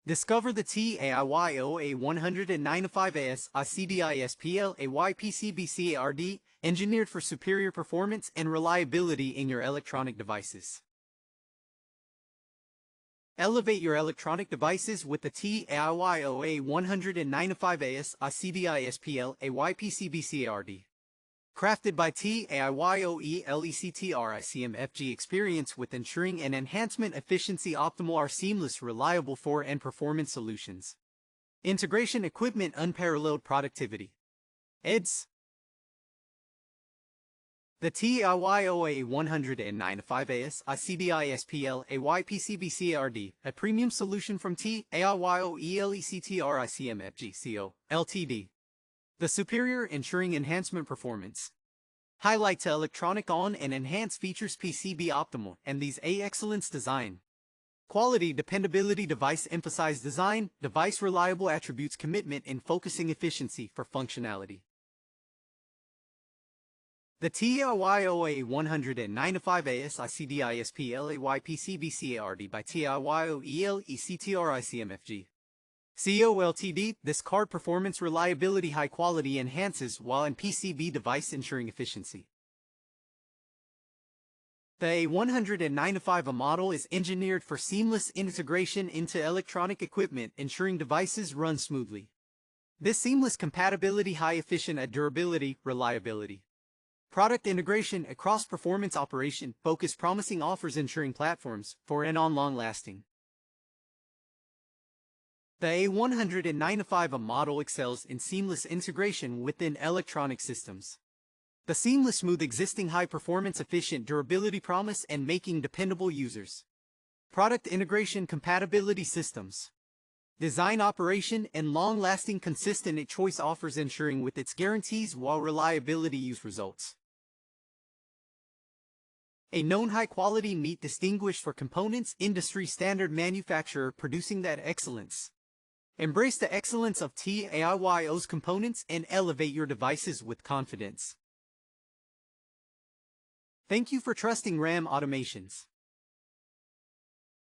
Discover the Taiyo AA-195A-SIC PCB engineered for superior performance and reliability in your electronic devices. Elevate your electronic devices with the Taiyo AA-195A-SIC PCB. Crafted by Taiyo AA-195A-SIC experience with ensuring and enhancement efficiency optimal are seamless, reliable for and performance solutions. Integration equipment unparalleled productivity. EDS. The Taiyo AA-195A-SIC PCB, a premium solution from Taiyo AA-195A-SIC Ltd. The superior ensuring enhancement performance. Highlight to electronic on and enhance features PCB optimal and these A excellence design. Quality, dependability, device emphasize design, device reliable attributes, commitment in focusing efficiency for functionality. The Taiyo AA-195A-SIC PCB by Taiyo AA-195A-SIC CO Ltd. This card performance reliability high quality enhances while in PCB device ensuring efficiency. The A195A model is engineered for seamless integration into electronic equipment, ensuring devices run smoothly. This seamless compatibility high efficient at durability, reliability. Product integration across performance operation, focus promising offers ensuring platforms for and on long lasting. The A195A model excels in seamless integration within electronic systems. The seamless smooth existing high-performance efficient durability promise and making dependable users. Product integration compatibility systems. Design operation and long-lasting consistent choice offers ensuring with its guarantees while reliability use results. A known high-quality meet distinguished for components industry standard manufacturer producing that excellence. Embrace the excellence of Taiyo's components and elevate your devices with confidence. Thank you for trusting RAM Automations.